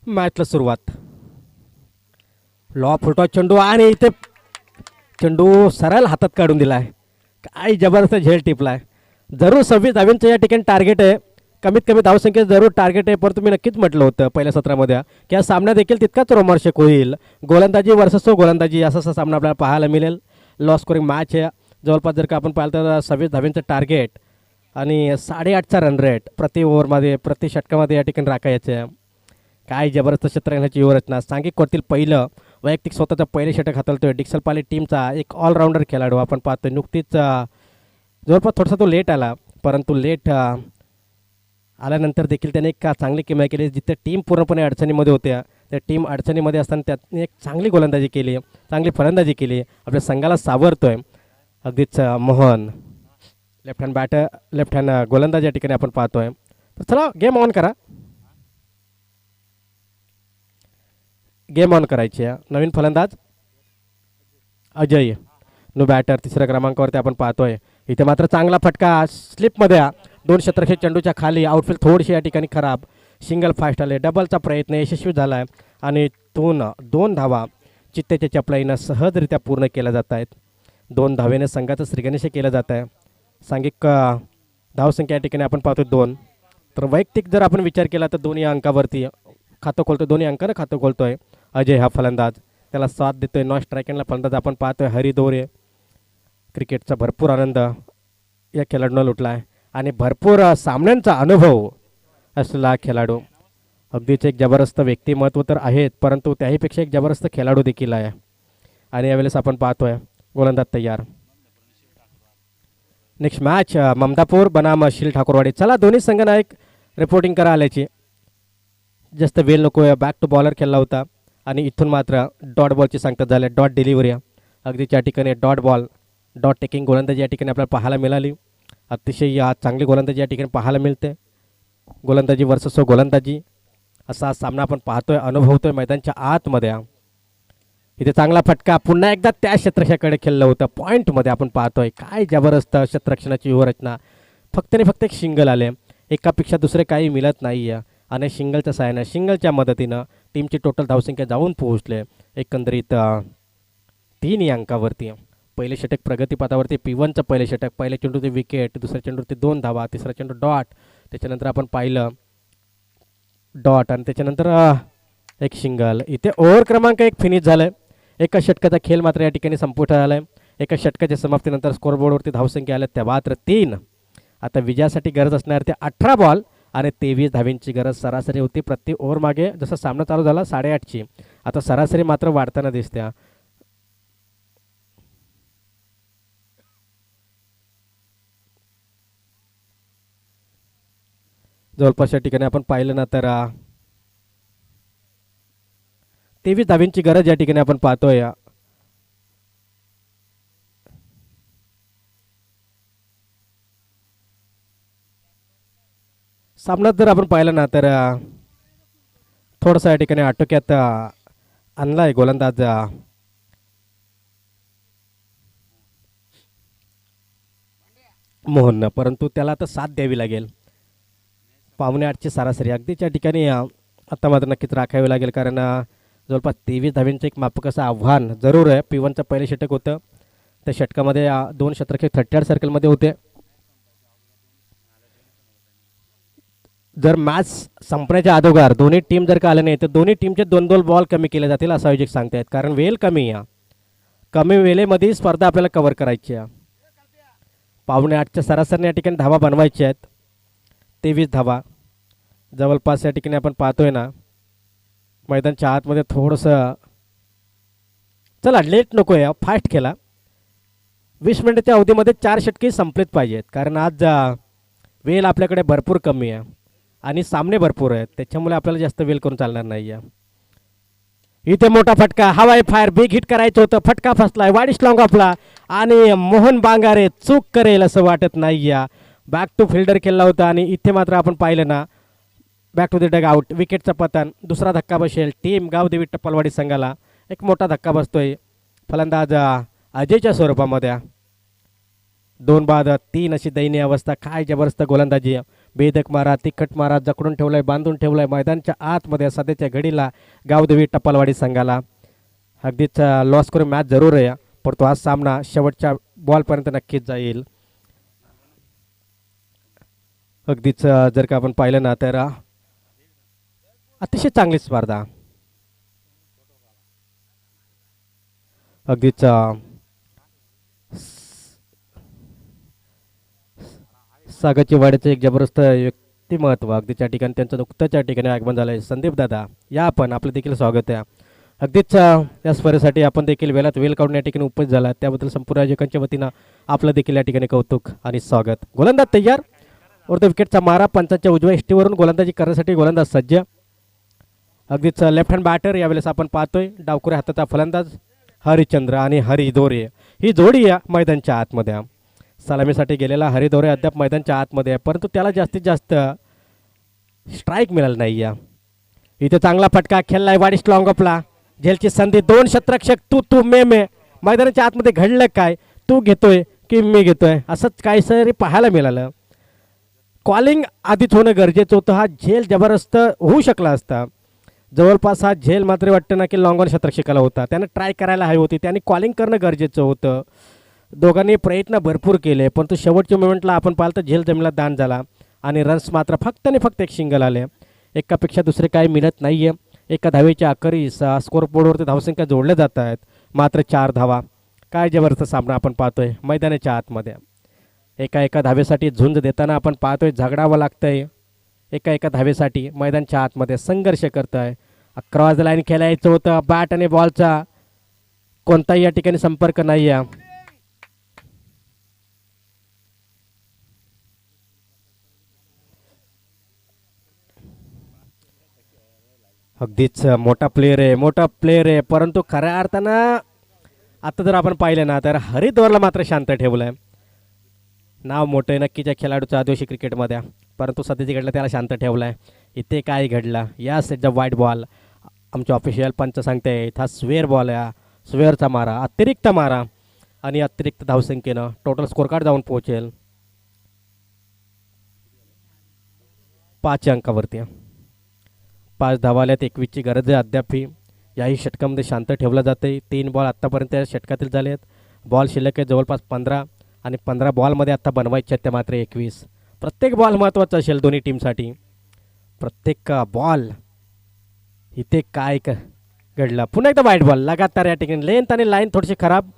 मॅचला सुरुवात. Law full toss चेंडू आणि इथे चेंडू सरळ हातात काढून दिला आहे. काय जबरदस्त झेल टिपलाय. जरूर 26 धावांचं या ठिकाणी टार्गेट आहे. कमीत कमी धावसंख्येत जरूर टार्गेट आहे. परंतु मी नक्कीच म्हटलं होतं पहिल्या सत्रामध्ये की हा सामना देखील तितकाच रोमांचक होईल. गोलंदाजी वर्सेस गोलंदाजी असा सामना आपल्याला पाहायला मिळेल. लॉ स्कोरिंग मॅच आहे. जवळपास जर का आपण पाहिलं तर 26 धावांचं टार्गेट आणि 8.5चा रन रेट प्रति ओव्हरमध्ये प्रति षटकामध्ये या ठिकाणी राखायचं आहे. काय जबरदस्त क्षेत्ररक्षणाची व्यूहरचना. सांघिक कोर्टील पहिलं वैयक्तिक स्वतःचं पहिले षटक हाताळतोय. डिक्सल पाली टीमचा एक ऑलराऊंडर खेळाडू आपण पाहतोय. नुकतीच जवळपास थोडासा तो लेट आला, परंतु लेट आल्यानंतर देखील त्याने एक चांगली किमया केली. जिथे टीम पूर्णपणे अडचणीमध्ये होत्या त्या टीम अडचणीमध्ये असताना त्याने एक चांगली गोलंदाजी केली, चांगली फलंदाजी केली. आपल्या संघाला सावरतोय अगदीच Mohan. Left hand batter left hand गोलंदाज या ठिकाणी आपण पाहतोय. तर चला गेम ऑन करा. गेम ऑन करायची आहे. नवीन फलंदाज अजय नो बॅटर तिसऱ्या क्रमांकावरती आपण पाहतोय. इथे मात्र चांगला फटका स्लिपमध्ये 2 क्षेत्रक्षक चेंडूच्या खाली. आउटफील्ड थोडीशी या ठिकाणी खराब. सिंगल फास्ट आले. डबलचा प्रयत्न यशस्वी झाला आहे आणि 2 धावा चित्तेच्या चपलाईनं सहजरित्या पूर्ण केल्या जात आहेत. 2 धावेने संघाचं श्रीगणेश केलं जात आहे. सांघिक धावसंख्या या ठिकाणी आपण पाहतो 2. तर वैयक्तिक जर आपण विचार केला तर दोन्ही अंकावरती खातं खोलतोय, दोन्ही अंकानं खातं खोलतोय अजय हा फलंदाज. त्याला साथ देतोय नॉन स्ट्रायकिंगला फलंदाज आपण पाहतोय हरी दोरे. क्रिकेटचा भरपूर आनंद या खेळाडूंना लुटला आहे आणि भरपूर सामन्यांचा अनुभव असलेला खेळाडू. अगदीच एक जबरदस्त व्यक्तिमत्व तर आहेत, परंतु त्याहीपेक्षा एक जबरदस्त खेळाडू देखील आहे. आणि यावेळेस आपण पाहतोय गोलंदाज तयार. नेक्स्ट मॅच ममदापूर बनाम शील ठाकूरवाडी. चला दोन्ही संघनायक रिपोर्टिंग करा आल्याची. जास्त वेळ नको आहे. बॅक टू बॉलर खेळला होता आणि इथून मात्र डॉट बॉलची सांगता झाले. डॉट डिलिव्हरी अगदी त्या ठिकाणी डॉट बॉल डॉट टेकिंग गोलंदाजी या ठिकाणी आपल्याला पाहायला मिळाली. अतिशय चांगली गोलंदाजी या ठिकाणी पाहायला मिळते. गोलंदाजी वर्सेस गोलंदाजी असा सामना आपण पाहतोय, अनुभवतोय मैदानच्या आतमध्ये. इथे चांगला फटका पुन्हा एकदा त्या क्षेत्रक्षकाकडे खेळलं होतं. पॉईंटमध्ये आपण पाहतोय काय जबरदस्त क्षेत्ररक्षणाची व्यूहरचना. फक्त आणि फक्त एक सिंगल आले. एकापेक्षा दुसरे काही मिळत नाही आहे आणि सिंगलच्या सहाय्यानं सिंगलच्या मदतीनं टीमची टोटल धावसंख्या जाऊन पोहोचले एकंदरीत 3 या अंकावरती. पहिले षटक प्रगतीपथावरती P1चं पहिले षटक. पहिले चेंडूचे विकेट, दुसऱ्या चेंडूवरती 2 धावा, तिसरा चेंडू डॉट, त्याच्यानंतर आपण पाहिलं डॉट आणि त्याच्यानंतर एक सिंगल. इथे ओव्हर क्रमांक 1 फिनिश झालं आहे. एका षटकाचा खेळ मात्र या ठिकाणी संपुष्टात आला आहे. एका षटकाच्या समाप्तीनंतर स्कोअरबोर्डवरती धावसंख्या आल्या त्या मात्र 3. आता विजयासाठी गरज असणार ते 18 बॉल आणि 23 धावींची गरज सरासरी होती प्रति ओव्हर मागे. जसा सामना चालू झाला 8.5ची, आता सरासरी मात्र वाढताना दिसते. जवळपास या ठिकाणी आपण पाहिलं ना तर 23 धावींची गरज या ठिकाणी आपण पाहतोय. सामन्यात जर आपण पाहिलं ना तर थोडंसं या ठिकाणी आटोक्यात आणला आहे गोलंदाज मोहननं, परंतु त्याला आता साथ द्यावी लागेल. 7.5ची सरासरी अगदीच या ठिकाणी आता मात्र नक्कीच राखावी लागेल, कारण जवळपास 23 धावींचं एक माफक असं आव्हान जरूर आहे. P1चं पहिले षटक होतं. त्या षटकामध्ये 2 क्षेत्ररक्षक 38 सर्कलमध्ये होते. जर मॅच संपण्याच्या अगोदर दोन्ही टीम जर का आले नाही तर दोन्ही टीमचे 2-2 बॉल कमी केले जातील असं आयोजक सांगतायत, कारण वेळ कमी आहे. कमी वेळेमध्ये स्पर्धा आपल्याला कव्हर करायची आहे. 7.5च्या सरासरीने या ठिकाणी धावा बनवायच्या आहेत. 23 धावा जवळपास या ठिकाणी आपण पाहतोय ना मैदानच्या आतमध्ये थोडंसं चला लेट नको आहे, फास्ट खेळा. 20 मिनिटाच्या अवधीमध्ये 4 षटके संपलेच पाहिजेत, कारण आज वेळ आपल्याकडे भरपूर कमी आहे आणि सामने भरपूर आहेत, त्याच्यामुळे आपल्याला जास्त वेळ करून चालणार नाही आहे. इथे मोठा फटका, हवाई फायर, बिग हिट करायचं होतं, फटका फसलाय, वाईड स्लॉंग आपला आणि मोहन बांगारे चूक करेल असं वाटत नाही आहे. बॅक टू फिल्डर खेळला होता आणि इथे मात्र आपण पाहिलं ना back to the dugout. विकेटचं पतन. दुसरा धक्का बसेल टीम गावदेवी टप्पलवाडी संघाला. एक मोठा धक्का बसतोय फलंदाज अजयच्या स्वरूपामध्ये. 2 बाद 3 अशी दयनीय अवस्था. काय जबरदस्त गोलंदाजी बेधक मारा, तिखट मारा जकडून ठेवलाय, बांधून ठेवलाय मैदानच्या आतमध्ये सध्याच्या घडीला गावदेवी टपालवाडी संघाला. अगदीच लॉस करून मॅच जरूर आहे, परंतु हा सामना शेवटच्या बॉलपर्यंत नक्कीच जाईल. अगदीच जर का आपण पाहिलं ना तर अतिशय चांगली स्पर्धा. अगदीच सागाची वाड्याचं एक जबरदस्त व्यक्तिमत्व अगदीच्या ठिकाणी त्यांचं नुकतंच या ठिकाणी आगमन झालं आहे. संदीप दादा या आपण आपलं देखील स्वागत आहे. अगदीच या स्पर्धेसाठी आपण देखील वेळात वेळ काढून या ठिकाणी उपस्थित झाला, त्याबद्दल संपूर्ण आयोजकांच्या वतीनं आपलं देखील या ठिकाणी कौतुक आणि स्वागत. गोलंदाज तयार और तो विकेटचा मारा पंचांच्या उजव्या इष्टीवरून गोलंदाजी करण्यासाठी गोलंदाज सज्ज. अगदीच लेफ्ट हँड बॅटर यावेळेस आपण पाहतोय. डावकुऱ्या हाताचा फलंदाज हरिचंद्र आणि हरी दोरे ही जोडी या मैदानच्या आतमध्ये. सलामीसाठी गेलेला हरी दोरे अद्याप मैदानच्या आतमध्ये आहे, परंतु त्याला जास्तीत जास्त स्ट्राईक मिळाला नाही. या इथे चांगला फटका खेळलाय वाडी स्ट्रॉंग अपला. झेलची संधी, दोन शतरक्षक तू तू मे मैदानाच्या आतमध्ये घडलं काय, तू घेतोय की मी घेतोय असंच काहीसरी पाहायला मिळालं. कॉलिंग आधीच होणं गरजेचं होतं. हा झेल जबरदस्त होऊ शकला असता. जवळपास हा झेल मात्र वाटतं ना की लॉंग ऑन शतरक्षकाला होता, त्यानं ट्राय करायला हवी होती, त्याने कॉलिंग करणं गरजेचं होतं. दोघांनी प्रयत्न भरपूर केले, परंतु शेवटच्या मोमेंटला आपण पाहिलं तर झेल जमीला दान झाला आणि रन्स मात्र फक्त आणि फक्त एक सिंगल आले. एकापेक्षा दुसरे काही मिळत नाही आहे. एका धावेच्या अखेरीस स्कोर बोर्डवरती धावसंख्या जोडल्या जात आहेत, मात्र 4 धावा. काय जबरदस्त सामना आपण पाहतोय मैदानाच्या आतमध्ये. एका धावेसाठी झुंज देताना आपण पाहतोय, झगडावं लागतंय. एका धावेसाठी मैदानच्या आतमध्ये संघर्ष करत आहे. क्रॉस लाईन खेळायचं होतं, बॅट आणि बॉलचा कोणताही या ठिकाणी संपर्क नाही आहे. अगदीच मोठा प्लेयर आहे, परंतु खऱ्या अर्थानं आता जर आपण पाहिलं ना तर हरिद्वारला मात्र शांत ठेवलं आहे. नाव मोठं आहे नक्कीच या खेळाडूचं आदिवासी क्रिकेटमध्ये, परंतु सध्याची घडलं त्याला शांत ठेवलं आहे. इथे काय घडलं या सेटचा वाईट बॉल आमचे ऑफिशियल पंच सांगते हा स्वेअर बॉल आहे. स्वेअरचा मारा, अतिरिक्त मारा आणि अतिरिक्त धावसंख्येनं टोटल स्कोर कार्ड जाऊन पोहोचेल 5 अंकावरती. 5 धावाल्यात 21ची गरज आहे अद्यापही. याही षटकामध्ये शांत ठेवलं जाते. 3 बॉल आत्तापर्यंत या षटकातील झाले आहेत. बॉल शिल्लक आहे जवळपास 15 आणि 15 बॉलमध्ये आत्ता बनवायचे आहेत ते मात्र 21. प्रत्येक बॉल महत्त्वाचा असेल दोन्ही टीमसाठी. प्रत्येक बॉल इथे काय घडलं. पुन्हा एकदा वाईट बॉल लगातार या ठिकाणी. लेंथ आणि लाईन थोडीशी खराब,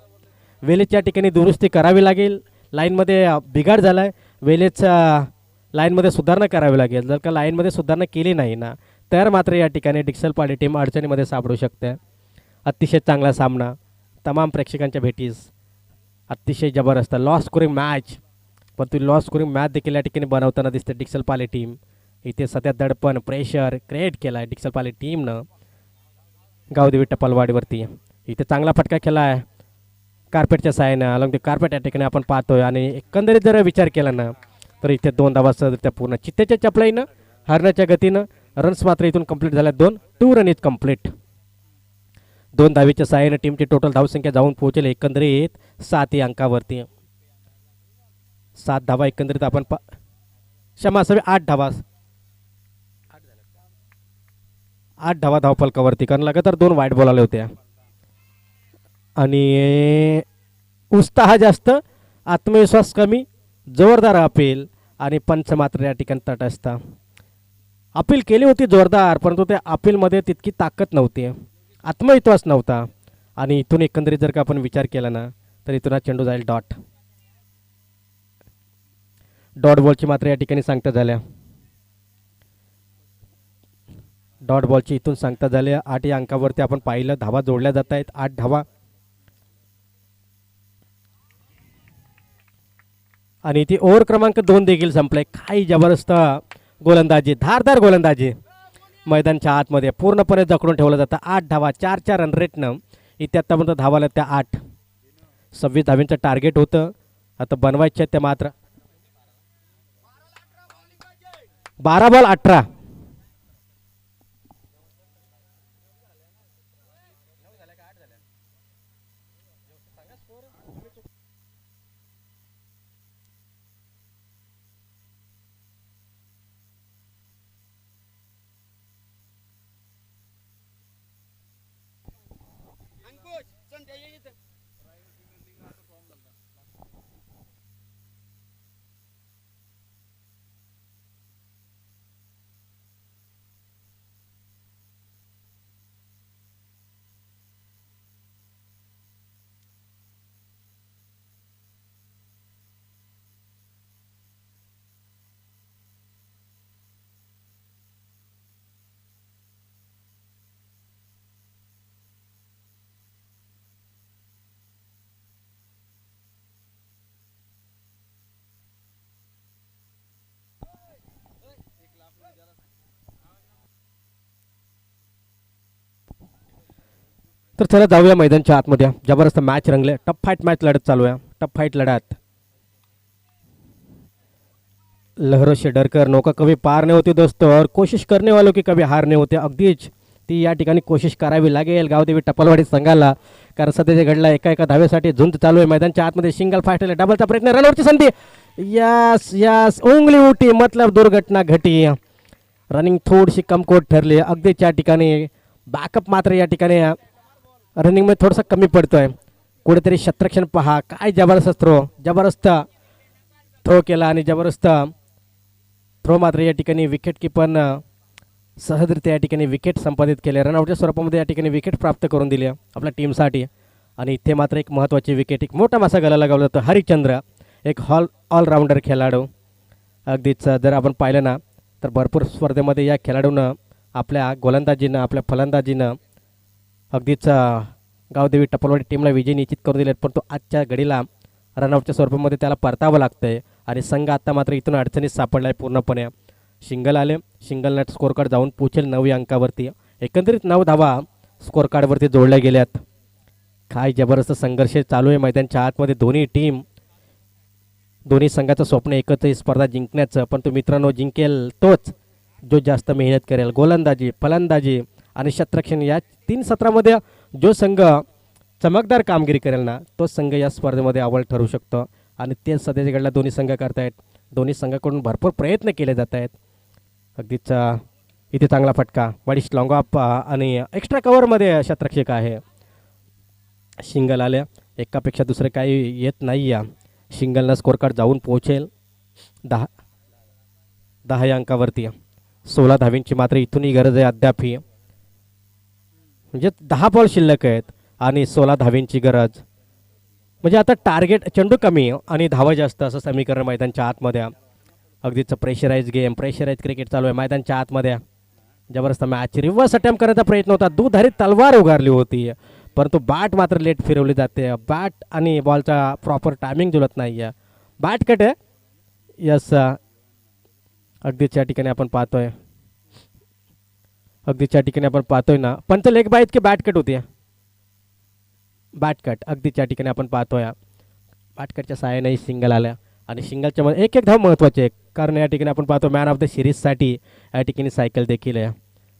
वेलेच्या ठिकाणी दुरुस्ती करावी लागेल. लाईनमध्ये बिघाड झाला आहे, वेलेच्या लाईनमध्ये सुधारणा करावी लागेल. जर का लाईनमध्ये सुधारणा केली नाही ना तर मात्र या ठिकाणी डिक्सल पाडी टीम अडचणीमध्ये सापडू शकते. अतिशय चांगला सामना तमाम प्रेक्षकांच्या भेटीस. अतिशय जबरदस्त लॉस स्कोरिंग मॅच, पण ती लॉस स्कोरिंग मॅच देखील या ठिकाणी बनवताना दिसते डिक्सल पाले टीम. इथे सध्या दडपण प्रेशर क्रिएट केला आहे डिक्सल पाले टीमनं गावदेवी टपालवाडीवरती. इथे चांगला फटका केला आहे कार्पेटच्या साहाय्यानं. अलॉंग द कार्पेट या ठिकाणी आपण पाहतोय आणि एकंदरीत जर विचार केला ना तर इथे 2 धावा त्या पूर्ण चित्तेच्या चपलाईनं हरण्याच्या गतीनं. रन्स मात्र इथून कंप्लीट झाल्या 2 रन इज कंप्लीट. 2 धावेच्या साहाय्यानं टीमची टोटल धावसंख्या जाऊन पोहोचेल एकंदरीत 7 अंकावरती. 7 धावा एकंदरीत आपण क्षमा असावी 8 धावा. 8 धावा धावफलकावरती, कारण लगातार 2 वाईट बॉल आले होते आणि उत्साह जास्त, आत्मविश्वास कमी, जोरदार अपील आणि पंच मात्र या ठिकाणी तटस्थ. अपील केली होती जोरदार, परंतु त्या अपीलमध्ये तितकी ताकद नव्हती, आत्मविश्वास नव्हता. आणि इथून एकंदरीत जर का आपण विचार केला ना तर इथून हा चेंडू जाईल डॉट बॉलची मात्र या ठिकाणी सांगता झाल्या. डॉट बॉलची इथून सांगता झाल्या. 8 या अंकावरती आपण पाहिलं धावा जोडल्या जात आहेत. 8 धावा आणि ती ओव्हर क्रमांक 2 देखील संपलाय. काही जबरदस्त गोलंदाजी, धारदार गोलंदाजी मैदानच्या आतमध्ये पूर्णपणे जखडून ठेवलं जातं. 8 धावा 4 रन रेटनं इथे आत्तापर्यंत धावाला त्या 8. 26 धाव्यांचं टार्गेट होतं, आता बनवायचे आहेत ते मात्र 12 बॉल 18. तर चला जाऊया मैदानच्या आतमध्ये. जबरदस्त मॅच रंगले, टफ फाईट मॅच लढत चालू आहे. टफ फाईट लढत. लहरों से डरकर नौका कभी पार नहीं होती दोस्तों, और कोशिश करने वालों की कभी हार नहीं होते. अगदीच ती या ठिकाणी कोशिश करावी लागेल गावदेवी टप्पलवाडी संघाला, कारण सध्याच्या घडला एका धावेसाठी झुंज चालू आहे. मैदानच्या आतमध्ये सिंगल फास्ट डबलचा प्रयत्न, रनआउटची संधी. यस यस, उंगली उठी मतलब दुर्घटना घटी. रनिंग थोडीशी कमकोट ठरली. अगदीच या ठिकाणी बॅकअप मात्र या ठिकाणी रनिंगमध्ये थोडंसं कमी पडतोय. कुठेतरी शतरक्षण पहा, काय जबरदस्त जबरदस्त थ्रो केला आणि जबरदस्त थ्रो मात्र या ठिकाणी विकेट किपरनं सहजरित्या या ठिकाणी विकेट संपादित केले. रनआउटच्या स्वरूपामध्ये या ठिकाणी विकेट प्राप्त करून दिली आपल्या टीमसाठी. आणि इथे मात्र एक महत्त्वाची विकेट, एक मोठा मासा गला लगावला जातो. हरिश्चंद्र एक ऑलराऊंडर खेळाडू. अगदीच जर आपण पाहिलं ना तर भरपूर स्पर्धेमध्ये या खेळाडूनं आपल्या गोलंदाजीनं आपल्या फलंदाजीनं अगदीच गावदेवी टप्पलवाडी टीमला विजय निश्चित करून दिलेत. पण तो आजच्या घडीला रनआउटच्या स्वरूपामध्ये त्याला परतावं लागतं आहे. आणि संघ आता मात्र इथून अडचणीत सापडला आहे पूर्णपणे. सिंगल आले, सिंगल नट स्कोर कार्ड जाऊन पोचेल 9 अंकावरती. एकंदरीत 9 धावा स्कोर कार्डवरती जोडल्या गेल्यात. काय जबरदस्त संघर्ष चालू आहे मैदानच्या आतमध्ये. दोन्ही संघाचं स्वप्न एकच आहे स्पर्धा जिंकण्याचं. पण तो मित्रांनो, जिंकेल तोच जो जास्त मेहनत करेल. गोलंदाजी, फलंदाजी आणि शतरक्षण या 3 सत्रामध्ये जो संघ चमकदार कामगिरी करेल ना, तो संघ या स्पर्धेमध्ये अव्वल ठरू शकतो. आणि तेच सध्याच्या घडला दोन्ही संघ करतायत. दोन्ही संघाकडून भरपूर प्रयत्न केले जात आहेत. अगदीच इथे चांगला फटका, वाडीश लॉंग ऑफ आणि एक्स्ट्रा कव्हरमध्ये शतरक्षक आहे. सिंगल आल्या, एकापेक्षा दुसरे काही येत नाही. या सिंगलनं स्कोर कार्ड जाऊन पोहोचेल 10 या अंकावरती. 16 धावींची मात्र इथूनही गरज आहे अद्यापही. म्हणजे 10 बॉल शिल्लक आहेत आणि 16 धावींची गरज. म्हणजे आता टार्गेट, चेंडू कमी आणि धावा जास्त असं समीकरण मैदानच्या आतमध्ये. अगदीच प्रेशराईज गेम, प्रेशराईज क्रिकेट चालू आहे मैदानच्या आतमध्ये. जबरदस्त मॅच. रिव्हर्स अटेम्प्ट करण्याचा प्रयत्न होता, दुधारी तलवार उगारली होती, परंतु बॅट मात्र लेट फिरवली जाते. बॅट आणि बॉलचा प्रॉपर टायमिंग जुळत नाही आहे. बॅट कट आहे. यस, अगदीच या ठिकाणी आपण पाहतोय, ना पंच लेग बाईत की बॅट कट होती. बॅट कट अगदीच या ठिकाणी आपण पाहतोय. बॅट कटच्या सहाय्याने सिंगल आल्या आणि सिंगलच्या मध्ये एक धाव महत्त्वाची आहे. कारण या ठिकाणी आपण पाहतो मॅन ऑफ द सिरीजसाठी या ठिकाणी सायकल देखील आहे,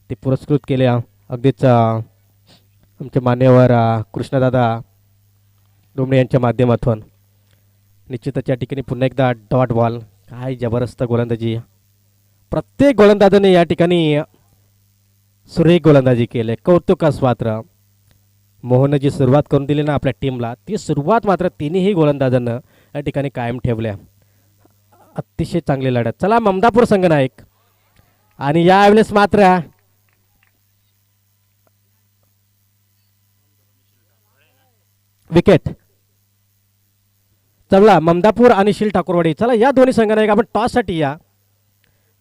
ते पुरस्कृत केले. अगदीच आमचे मान्यवर कृष्णदादा डोंबळे यांच्या माध्यमातून. निश्चितच या ठिकाणी पुन्हा एकदा डॉट बॉल. काय जबरदस्त गोलंदाजी. प्रत्येक गोलंदाजाने या ठिकाणी सुरेख गोलंदाजी केली. कौतुकास पात्र. मोहनने जी सुरुवात करून दिली ना आपल्या टीमला, ती सुरुवात मात्र तिन्ही गोलंदाजांना या ठिकाणी कायम ठेवल्या. अतिशय चांगली लढत. चला ममदापूर संघ नायक. आणि यावेळेस मात्र विकेट. चला ममदापूर आणि शील ठाकूरवाडी. चला या दोन्ही संघांना एक आपण टॉससाठी या.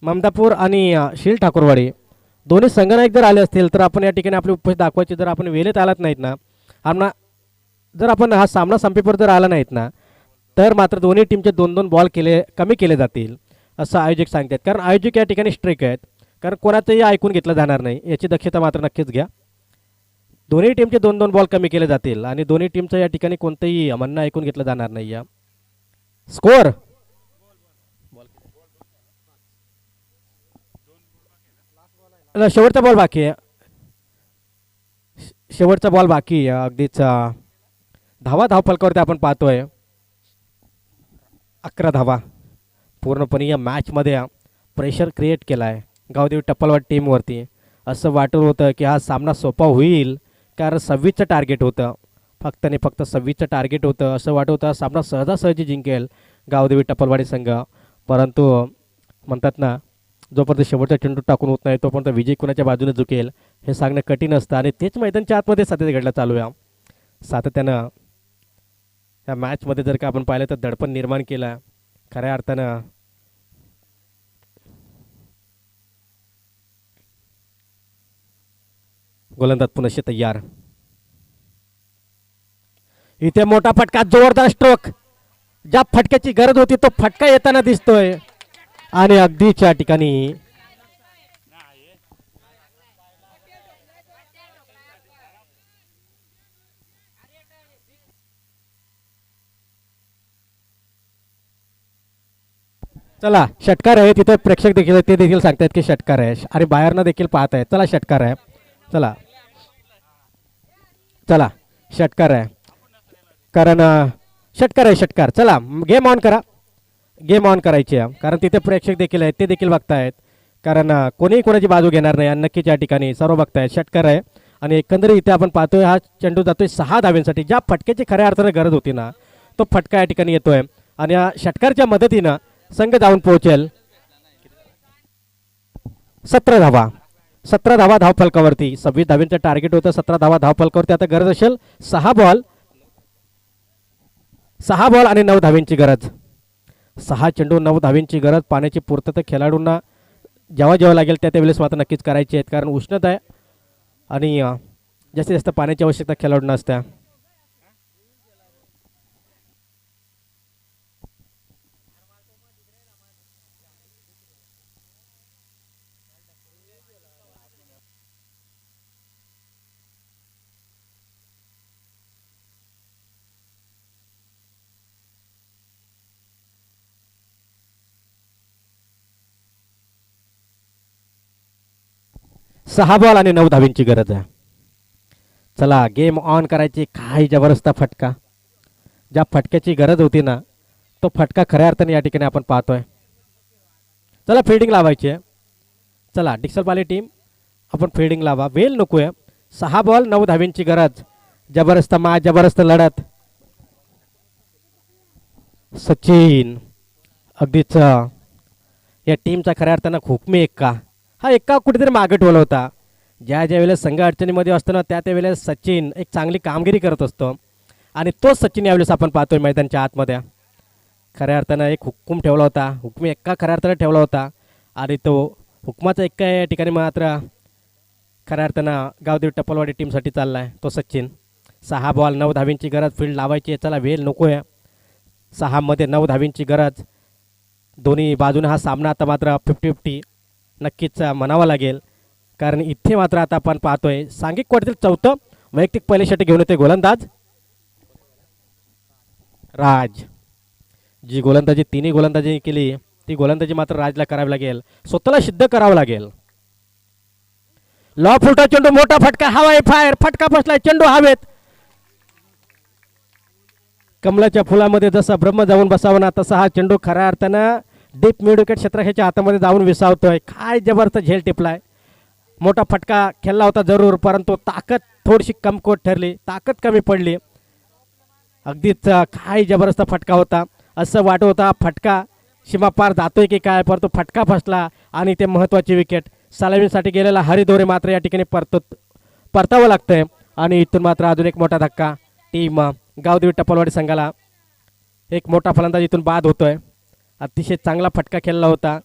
ममदापूर आणि शील ठाकूरवाडी दोन्ही संघनायक जर आले असतील तर आपण या ठिकाणी आपली उपस्थित दाखवायची. जर आपण वेळेत आलात नाहीत ना, जर आपण हा सामना संपेपर्यंत जर आला नाहीत ना, तर मात्र दोन्ही टीमचे 2-2 बॉल कमी केले जातील असं आयोजक सांगतात. कारण आयोजक या ठिकाणी स्ट्रिक आहेत. कारण कोणाचंही ऐकून घेतलं जाणार नाही, याची दक्षता मात्र नक्कीच घ्या. दोन्ही टीमचे 2-2 बॉल कमी केले जातील आणि दोन्ही टीमचं या ठिकाणी कोणतंही म्हणणं ऐकून घेतलं जाणार नाही. या स्कोअर शेवटचा बॉल बाकी आहे. शेवटचा बॉल बाकी आहे. अगदीच धाव फलकावरती आपण पाहतोय 11 धावा. पूर्णपणे या मॅचमध्ये प्रेशर क्रिएट केला आहे गावदेवी टप्पलवाडी टीमवरती. असं वाटत होतं की हा सामना सोपा होईल, कारण 26चं टार्गेट होतं, फक्त आणि फक्त 26चं टार्गेट होतं. असं वाटत होतं सामना सहजासहजी जिंकेल गावदेवी टप्पलवाडी संघ. परंतु म्हणतात ना, जोपर्यंत शेवटचा चेंडू टाकून होत नाही तोपर्यंत विजय कोणाच्या बाजूने झुकेल हे सांगणं कठीण असतं. आणि तेच मैदानच्या आतमध्ये सातत्य घडला चालू आहे. सातत्यानं या मॅचमध्ये जर का आपण पाहिलं तर दडपण निर्माण केलं खऱ्या अर्थानं. गोलंदाज पुनश्च तयार. इथे मोठा फटका, जोरदार स्ट्रोक. ज्या फटक्याची गरज होती तो फटका येताना दिसतोय. आणि अगदीच या ठिकाणी चला षटकार आहे, तिथं प्रेक्षक देखील ते देखील सांगतायत की षटकार आहे आणि बाहेरनं देखील पाहत आहेत. चला षटकार आहे. चला चला षटकार आहे, कारण षटकार आहे षटकार. चला गेम ऑन करा, गेम ऑन करायची आहे, कारण तिथे प्रेक्षक देखील आहेत ते देखील बघतायत, कारण कोणीही कोणाची बाजू घेणार नाही आणि नक्कीच या ठिकाणी सर्व बघतायत. षटकार आहे आणि एकंदरीत इथे आपण पाहतोय हा चेंडू जातोय 6 धाव्यांसाठी. ज्या फटक्याची खऱ्या अर्थानं गरज होती ना, तो फटका या ठिकाणी येतोय आणि या षटकारच्या मदतीनं संघ जाऊन पोहोचेल 17 धावा. 17 धावा धावफलकावरती. 26 धाव्यांचं टार्गेट होतं, 17 धावा धावफलकावरती. आता गरज असेल 6 बॉल आणि 9 धाव्यांची गरज. 6 चेंडू 9 धाव्यांची गरज. पाण्याची पूर्तता खेळाडूंना जेव्हा जेव्हा लागेल त्या त्यावेळेस मात्र नक्कीच करायची आहेत, कारण उष्णता आहे आणि जास्तीत जास्त पाण्याची आवश्यकता खेळाडूंना असते. सहा बॉल आणि 9 धावींची गरज आहे. चला गेम ऑन करायची. काय जबरदस्त फटका. ज्या फटक्याची गरज होती ना, तो फटका खऱ्या अर्थाने या ठिकाणी आपण पाहतोय. चला फिल्डिंग लावायची आहे. चला डिक्सलवाली टीम आपण फिल्डिंग लावा, वेल नको आहे. 6 बॉल 9 धावींची गरज. जबरदस्त मॅच, जबरदस्त लढत. सचिन अगदीच या टीमचा खऱ्या अर्थानं हुकमी एक्का. हा एक्का कुठेतरी मागे ठेवला होता. ज्या ज्या वेळेस संघ अडचणीमध्ये असतो ना, त्या त्यावेळेस सचिन एक चांगली कामगिरी करत असतो आणि तोच सचिन यावेळेस आपण पाहतोय मैदानच्या आतमध्ये. खऱ्या अर्थानं एक हुकूम ठेवला होता, हुकमी एक्का खऱ्या अर्थानं ठेवला होता आणि तो हुकमाचा एक्का या ठिकाणी मात्र खऱ्या अर्थानं गावदेवी टप्पलवाडी टीमसाठी चालला आहे तो सचिन. 6 बॉल 9 धावींची गरज. फील्ड लावायची आहे. चला वेल नको आहे. 6 मध्ये 9 धावींची गरज. दोन्ही बाजूने हा सामना आता मात्र 50-50 नक्कीच म्हणावा लागेल, कारण इथे मात्र आता आपण पाहतोय सांघिक क्वार्टरतील चौथं वैयक्तिक पहिले षटक घेऊन येते गोलंदाज राज. जी गोलंदाजी तिन्ही गोलंदाजी केली, ती गोलंदाजी मात्र राजला करावी लागेल, स्वतःला सिद्ध करावं लागेल. लॉ फुटा चेंडू, मोठा फटका, हवाई फायर, फटका बसलाय, चेंडू हवेत. कमलाच्या फुलामध्ये जसा ब्रह्म जाऊन बसावा ना, तसा हा चेंडू खऱ्या अर्थानं डीप मिड विकेट क्षेत्राच्या हातामध्ये जाऊन विसावतोय. काय जबरदस्त झेल टिपलाय. मोठा फटका खेळला होता जरूर, परंतु ताकद थोडीशी कमकोट ठरली, ताकद कमी पडली. अगदीच काय जबरदस्त फटका होता. असं वाटत होता फटका सीमापार जातोय की काय, परंतु फटका फसला आणि ते महत्त्वाची विकेट. सलामीसाठी गेलेला हरिदोरे मात्र या ठिकाणी परतावं लागतंय आणि इथून मात्र अजून एक मोठा धक्का टीम गावदेवी टप्पलवाडी संघाला. एक मोठा फलंदाज इथून बाद होतोय. अतिशय चांगला फटका खेळला होता,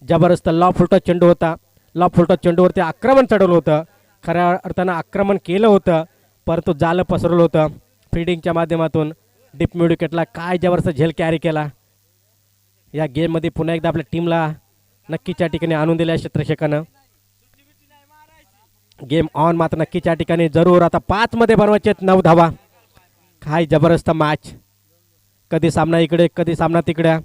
जबरदस्त लॉ फुलटॉस चेंडू होता. लॉ फुलटॉस चेंडूवरती आक्रमण चढवलं होतं, खऱ्या अर्थानं आक्रमण केलं होतं, परंतु जालं पसरवलं होतं. फिल्डिंगच्या माध्यमातून डीप मिड विकेटला काय जबरदस्त झेल कॅरी केला. या गेममध्ये पुन्हा एकदा आपल्या टीमला नक्कीच या ठिकाणी आणून दिल्या क्षेत्ररक्षकानं. गेम ऑन मात्र नक्कीच या ठिकाणी जरूर आता 5 मध्ये बनवायचे 9 धावा. काय जबरदस्त मॅच. कधी सामना इकडे, कधी सामना तिकडे,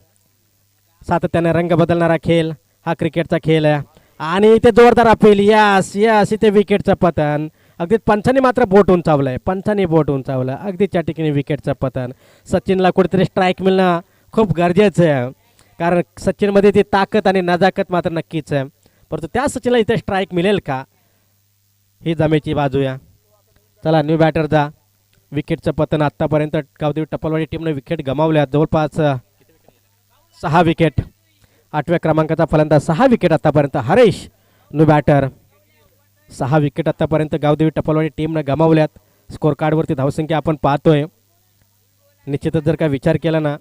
सातत्याने रंग बदलणारा खेळ हा क्रिकेटचा खेळ आहे. आणि इथे जोरदार अपील, यस यस, इथे विकेटचं पतन. अगदी पंचाने मात्र बोट उंचावलंय, पंचाने बोट उंचावलं. अगदी त्या ठिकाणी विकेटचं पतन. सचिनला कुठेतरी स्ट्राईक मिळणं खूप गरजेचं आहे, कारण सचिनमध्ये ती ताकद आणि नजाकत मात्र नक्कीच आहे, परंतु त्या सचिनला इथे स्ट्राईक मिळेल का, ही जमेची बाजू आहे. चला न्यू बॅटर जा. विकेटचं पतन. आत्तापर्यंत गावदेवी टप्पलवाडी टीमने विकेट गमावल्या जवळपास 6 विकेट. 8व्या क्रमांकाचा फलंदाज. 6 विकेट आतापर्यंत हरेश न्यू बॅटर. 6 विकेट आतापर्यंत गावदेवी टप्पलवाडी टीमने गमावल्यात. स्कोर कार्डवरती धावसंख्या आपण पाहतोय. निश्चितच जर का विचार केला ना,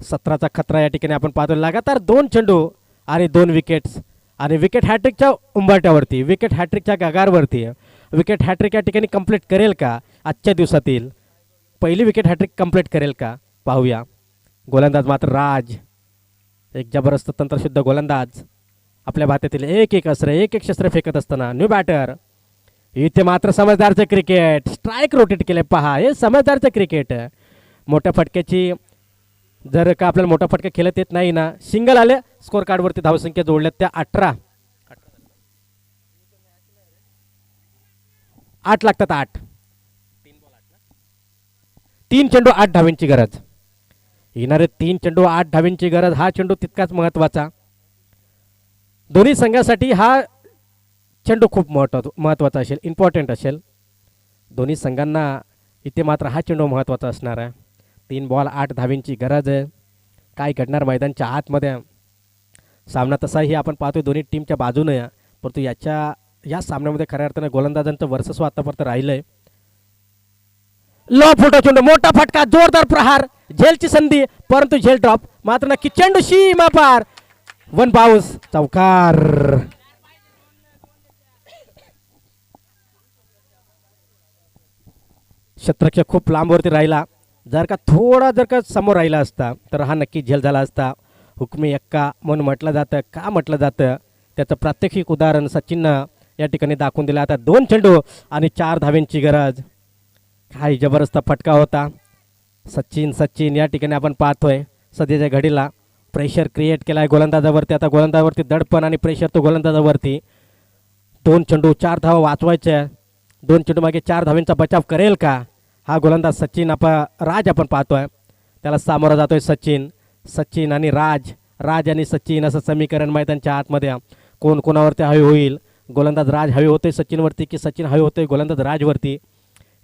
17चा खतरा या ठिकाणी आपण पाहतोय. लगातार 2 चेंडू आणि 2 विकेट्स आणि विकेट हॅट्रिकच्या उंबरट्यावरती, विकेट हॅट्रिकच्या गगारवरती. विकेट हॅट्रिक या ठिकाणी कंप्लीट करेल का आजच्या दिवसातील पहिली विकेट हॅट्रिक कंप्लीट करेल का, पाहूया. गोलंदाज मात्र राज, एक जबरदस्त तंत्रशुद्ध गोलंदाज. आपल्या भात्यातील एक एक अस्त्र, एक एक शस्त्र फेकत असताना न्यू बॅटर. इथे मात्र समजदारचं क्रिकेट. स्ट्राईक रोटेट केले, पहा, हे समजदारचं क्रिकेट. मोठ्या फटक्याची जर का आपल्याला मोठा फटका खेळत येत नाही ना, सिंगल आले स्कोर कार्डवरती धावसंख्या जोडल्यात त्या 18. 8 लागतात 8. 3 चेंडू 8 धावांची गरज. येणारे 3 चेंडू 8 धावांची गरज. हा चेंडू तितकाच महत्त्वाचा. दोन्ही संघासाठी हा चेंडू खूप महत्त्वाचा असेल, इम्पॉर्टंट असेल. दोन्ही संघांना इथे मात्र हा चेंडू महत्त्वाचा असणार आहे. 3 बॉल 8 धावांची गरज आहे. काय घडणार मैदानच्या आतमध्ये सामना तसाही आपण पाहतोय दोन्ही टीमच्या बाजूने, परंतु या सामन्यामध्ये खऱ्या अर्थानं गोलंदाजांचं वर्चस्व आतापर्यंत राहिलंय. लो फुटा चेंडू, मोठा फटका, जोरदार प्रहार, झेलची संधी, परंतु झेल ड्रॉप. मात्र नक्की चेंडू सीमा पार, 1 बाउन्स, चौकार. क्षेत्ररक्षक खूप लांबवरती राहिला. जर का समोर राहिला असता तर हा नक्की झेल झाला असता. हुकमी एक्का म्हणून म्हटलं जातं. का म्हटलं जातं त्याचं प्रात्यक्षिक उदाहरण सचिननं या ठिकाणी दाखवून दिलं. आता 2 चेंडू आणि 4 धावांची गरज. काय जबरदस्त फटका होता. सचिन या ठिकाणी आपण पाहतोय सध्याच्या घडीला प्रेशर क्रिएट केला आहे गोलंदाजावरती. आता गोलंदाजावरती दडपण आणि प्रेशर तो गोलंदाजावरती. 2 चेंडू 4 धावा वाचवायच्या. 2 चेंडू मागे 4 धावांचा बचाव करेल का हा गोलंदाज राज आपण पाहतोय. त्याला सामोरा जातोय सचिन आणि राज आणि सचिन असं समीकरण मैदानच्या आतमध्ये. कोण कोणावरती हवे होईल. गोलंदाज राज हवे होते सचिनवरती की सचिन हवे होते गोलंदाज राजवरती,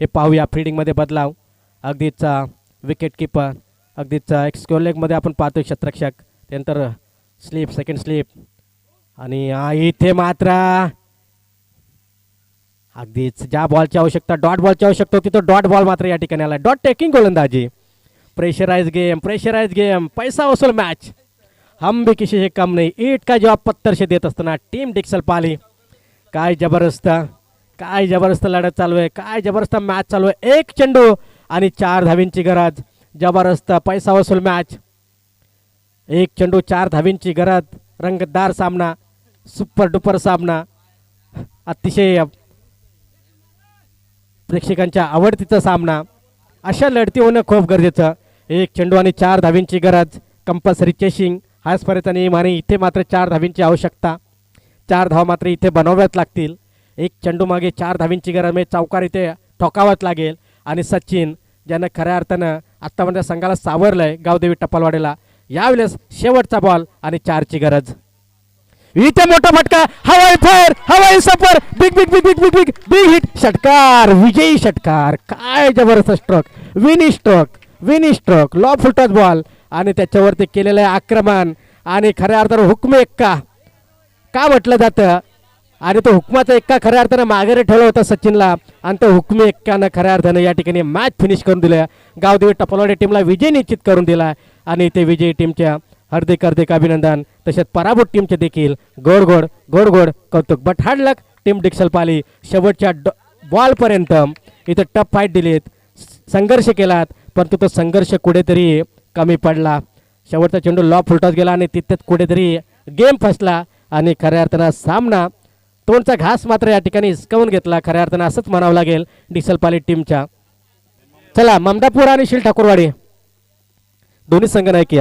हे पाहूया. फिल्डिंगमध्ये बदलाव. अगदीच विकेट किपर, अगदीच एक स्क्वेअर लेगमध्ये आपण पाहतोय क्षेत्ररक्षक. त्यानंतर सेकंड स्लिप आणि इथे मात्र अगदीच ज्या बॉलची आवश्यकता, डॉट बॉलची आवश्यकता होती, तो डॉट बॉल मात्र या ठिकाणी आला. डॉट टेकिंग गोलंदाजी. प्रेशराइज गेम, पैसा वसूल मॅच. हम भी किसी से कम नहीं. ईट का जवाब पत्थर से देत असताना टीम डिक्सल पाली. काय जबरदस्त लढत चालू आहे. काय जबरदस्त मॅच चालू आहे. 1 चेंडू आणि 4 धावींची गरज. जबरदस्त पैसा वसूल मॅच. 1 चेंडू 4 धावींची गरज. रंगतदार सामना, सुपर डुपर सामना, अतिशय प्रेक्षकांच्या आवडतीचा सामना. अशा लढती होणं खूप गरजेचं. 1 चेंडू आणि 4 धावींची गरज. कंपल्सरी चेसिंग हा स्पर्धेचा नियम आणि इथे मात्र 4 धावींची आवश्यकता. 4 धावा मात्र इथे बनवाव्याच लागतील. 1 चेंडू मागे 4 धावींची गरज म्हणजे चौकार इथे ठोकावाच लागेल. आणि सचिन ज्यानं खऱ्या अर्थानं आत्तामध्ये संघाला सावरलंय गावदेवी टपालवाडीला, यावेळेस शेवटचा बॉल आणि 4ची गरज. इथे मोठा फटका, हवाई सफर, बिग हिट, षटकार, विजयी षटकार. काय जबरदस्त स्ट्रोक, विनी स्ट्रोक, लॉ फुटच बॉल आणि त्याच्यावरती केलेलं आहे आक्रमण. आणि खऱ्या अर्थानं हुकमी एक्का का म्हटलं जातं, आणि तो हुकमाचा एक्का खऱ्या अर्थानं माघारी ठेवला होता सचिनला, आणि तो हुकमी एक्कानं खऱ्या अर्थानं या ठिकाणी मॅच फिनिश करून दिलं. गावदेवी टपालवाडी टीमला विजय निश्चित करून दिला. आणि ते विजयी टीमच्या हार्दिक अभिनंदन. तसेच पराभूत टीमचे देखील गोड कौतुक. बट हार्ड लक टीम डिक्सल पाली. शेवटच्या बॉलपर्यंत इथं टफ फाईट दिलीत, संघर्ष केलात, परंतु तो संघर्ष कुठेतरी कमी पडला. शेवटचा चेंडू लॉ फुलटॉस गेला आणि तिथेच कुठेतरी गेम फसला आणि खऱ्या अर्थानं सामना तोंडचा घास मात्र या ठिकाणी हिसकावून घेतला. खऱ्या अर्थानं असंच म्हणावं लागेल डिक्सल पाली टीमच्या. चला, ममदापूर आणि शील ठाकूरवाडी दोन्ही संघ नाही की